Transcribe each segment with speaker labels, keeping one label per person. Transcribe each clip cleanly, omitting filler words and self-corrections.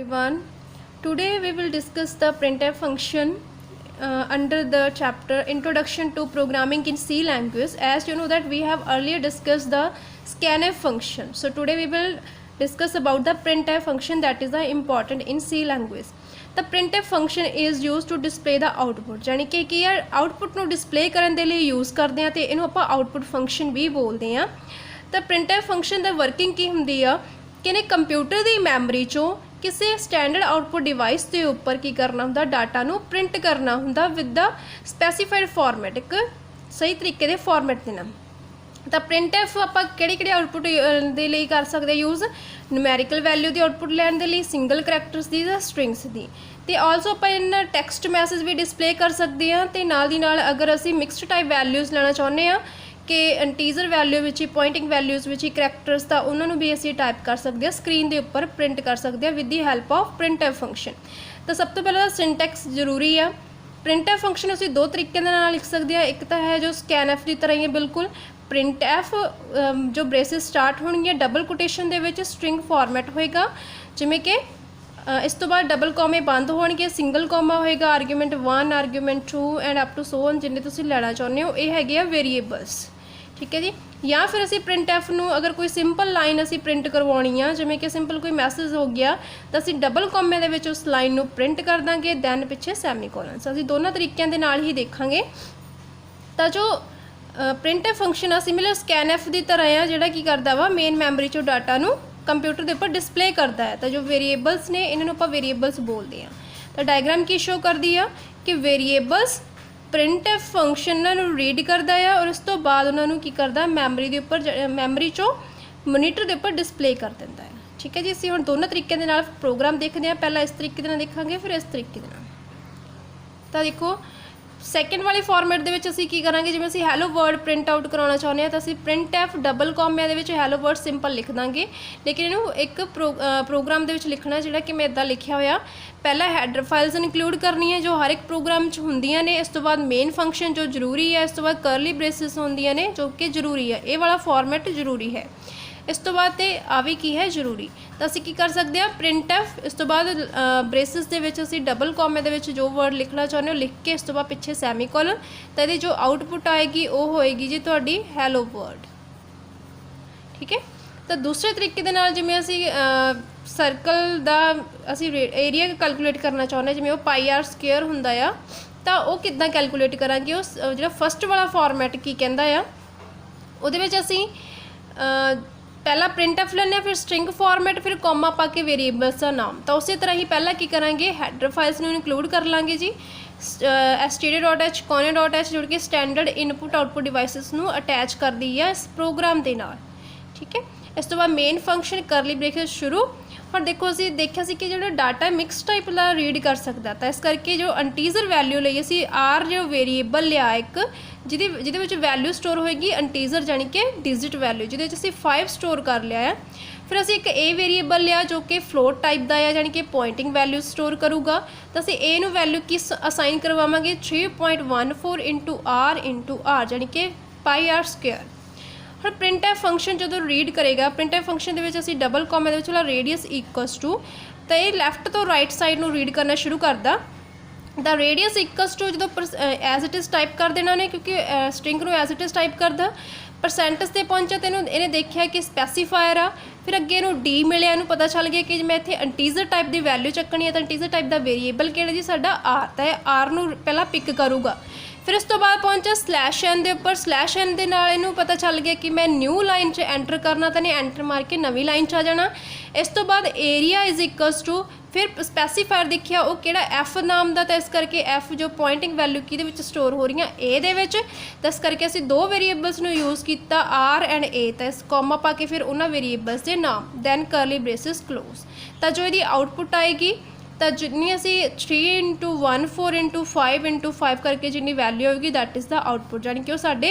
Speaker 1: everyone. Today we will discuss the printf function under the chapter Introduction to Programming in C language. As you know that we have earlier discussed the scanf function. So today we will discuss about the printf function that is important in C language. The printf function is used to display the output. यानी कि यार output ਨੂੰ display ਕਰਨ ਦੇ ਲਈ use ਕਰਦੇ ਆ ਤੇ ਇਹਨੂੰ ਆਪਾਂ output function ਵੀ ਬੋਲਦੇ ਆ। ਤਾਂ printf function ਦਾ working ਕੀ ਹੁੰਦੀ ਆ कि ने कंप्यूटर की मैमरी चो किसी स्टैंडर्ड आउटपुट डिवाइस के उपर की करना होंदा डाटा नू प्रिंट करना होंदा विद द स्पैसीफाइड फॉर्मेट एक सही तरीके दे फॉर्मेट दे नाल। तो प्रिंटफ आपां किहड़े आउटपुट दे लई कर सकदे यूज़ न्यूमैरिकल वैल्यू की आउटपुट लैण दे लई सिंगल करैक्टर्स की जां स्ट्रिंग्स की ते आल्सो आपां इन टैक्सट मैसेज भी डिस्पले कर सकते हैं ते नाल दी नाल अगर असीं मिक्सड टाइप वैल्यूज़ लैना चाहुंदे आ कि इंटीजर वैल्यू विच पॉइंटिंग वैल्यूज़ विच करैक्टर्स तो उन्होंने भी असी टाइप कर सकते हैं स्क्रीन के उपर प्रिंट कर सकते हैं with the help of printf function. तो सब तो पहले सिंटैक्स जरूरी है। प्रिंटफ फंक्शन असी दो तरीके लिख सकते हैं, एक तो है जो स्कैनएफ की तरह ही है बिल्कुल। प्रिंटफ जो ब्रेसिस स्टार्ट होनी डबल कोटेशन के विच स्ट्रिंग फॉर्मेट होएगा जिमें कि इस तो बाद डबल कॉमे बंद होणगे, सिंगल कॉमा होएगा, argument 1 argument 2 and up to so on जिन्ने तुसीं लैना चाहुंदे हो। ये हैगे वेरीएबल्स, ठीक है जी। या फिर असी प्रिंटफ नू अगर कोई सिंपल लाइन असी प्रिंट करवानी आ जिमें कि सिंपल कोई मैसेज हो गया तो असी डबल कॉमे दे विच उस लाइन नू प्रिंट कर देंगे दैन पिछे सैमीकोलन। असी दोनों तरीकों के नाल ही देखांगे। तो जो प्रिंटफ फंक्शन आ सिमिलर स्कैनएफ की तरह है जिहड़ा की करदा वा मेन मैमरी चो डाटा नू कंप्यूटर के उपर डिस्पले करता है। तो जो वेरीएबल्स ने इन्होंने आप वेरीएबल्स बोलते हैं। तो डायग्राम की शो करती है कि वेरीएबल्स प्रिंटफ फंक्शन रीड करता है और उस तो बाद उन्होंने की करता मैमरी के उपर मैमरी चो मोनीटर के उपर डिस्पले कर देता है। ठीक है जी। असीं हुण दोनों तरीके दे नाल प्रोग्राम देखते हैं, पहला इस तरीके दे नाल देखांगे फिर इस तरीके दे नाल। तो देखो सैकेंड वाले फॉर्मेट दे विच असीं की करांगे जिवें असीं हैलो वर्ड प्रिंट आउट कराउणा चाहुंदे हां तो असीं प्रिंटफ डबल कॉमिਆਂ ਦੇ ਵਿੱਚ हैलो वर्ड सिंपल लिख ਦਾਂਗੇ। लेकिन इहनूं एक प्रोग्राम ਦੇ ਵਿੱਚ लिखना जिहड़ा कि मैं इदां लिखिया होया पहला हैडर फाइल्स इनकलूड करनी है जो हर एक प्रोग्राम च हुंदियां ने, इस तो बाद मेन फंक्शन जो जरूरी है, इस तो बाद करली ब्रेसिस होंदियां ने जो कि जरूरी है। ये वाला फॉर्मेट जरूरी है। इस तो बाद आ भी की है जरूरी। तो असीं की कर सकते हैं प्रिंटफ इस तो बाद ब्रेसिस दे विच असीं डबल कॉमे दे विच जो वर्ड लिखना चाहुंदे हो लिख के इस तो बाद पिछे सैमीकोलन तो ये जो आउटपुट आएगी वो होएगी जी तुहाडी हैलो वर्ड। ठीक है। तो दूसरे तरीके दे नाल जिवें असीं सर्कल दा असीं एरिया कैलकुलेट करना चाहुंदे जिवें वो पाई आर स्क्वेयर हुंदा आ तो वो किद्दां कैलकुलेट करांगे। उस जिहड़ा फस्ट वाला फॉर्मेट की कहंदा आ उहदे विच असीं पहला प्रिंटफ लेने फिर स्ट्रिंग फॉर्मेट फिर कॉमा पा के वेरीएबल्स का नाम। तो उस तरह ही पहला की करांगे हैडर फाइल्स में इनकलूड कर लाँगे जी std.h कॉने.h जोड़ के स्टैंडर्ड इनपुट आउटपुट डिवाइसिस नू अटैच कर दी है इस प्रोग्राम के नाल। ठीक है। इस तो बाद मेन फंक्शन करली ब्रेसेस शुरू। और देखो असीं देखिया सी कि जो डाटा मिक्स टाइप का रीड कर सकता तो इस करके जो इंटीजर वैल्यू ਲਈ असीं आर जो वेरीएबल लिया एक जिहदे विच वैल्यू स्टोर होएगी इंटीजर जानी कि डिजिट वैल्यू जिहदे विच असीं 5 स्टोर कर लिया है। फिर असीं एक ए वेरीएबल लिया जो कि फ्लोट टाइप का है जानी कि पॉइंटिंग वैल्यू स्टोर करूगा। तो असीं ए नू वैल्यू की असाइन करवावांगे 3.14 इंटू आर जानी कि पाई आर स्क्वेयर। और प्रिंटफ फंक्शन जो रीड करेगा प्रिंटफ फंक्शन के असीं डबल कॉमे वाला रेडियस इक्वल्स टू तो ये लैफ्ट तो राइट साइड में रीड करना शुरू करता। द रेडियस इक्वल्स टू जो एज इट इज़ टाइप कर देना ने क्योंकि स्ट्रिंग को एज इट इज़ टाइप करता। परसेंटेज से पहुंचा तो इन्हें देखा कि स्पैसीफायर आ फिर अगे इनू डी मिले इनू पता चल गया कि मैं इतने इंटीजर टाइप की वैल्यू चकनी है तो इंटीजर टाइप का वेरीएबल कि जी साडा आर तो आर नू पहला पिक करूगा। फिर इस तो बाद पहुंचा /n के उपर /n के नाल इनू पता चल गया कि मैं न्यू लाइन च एंटर करना तो नहीं एंटर मार के नवी लाइन च आ जाना। इस तो बाद एरिया इज इक्वल्स टू फिर स्पैसीफायर देखिया वो किहड़ा एफ नाम का तो इस करके एफ जो पॉइंटिंग वैल्यू कि स्टोर हो रही ए दे विच तो इस करके असीं दो वेरीएबल्स नू यूज़ किया आर एंड ए तो इस कॉमा पा के फिर उन्होंने वेरीएबल्स के नाम दैन करली ब्रेसिस क्लोज। तो जो ये आउटपुट आएगी तो जिन्नी असी 3 इंटू 1 4 इंटू 5 इंटू 5 करके जिन्नी वैल्यू होगी दैट इज़ द आउटपुट यानी कि वो साडे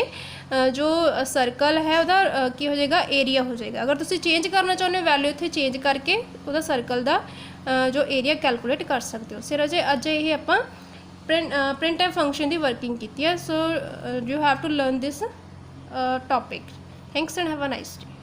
Speaker 1: जो सर्कल है वह की हो जाएगा एरिया हो जाएगा। अगर तुम चेंज करना चाहते हो वैल्यू इतने चेंज करके वह सर्कल का जो एरिया कैलकुलेट कर सकते हो। सिर अजे अज ये आप प्रिंटफ फंक्शन की वर्किंग की है। So you have to learn this topic. Thanks and have a nice day.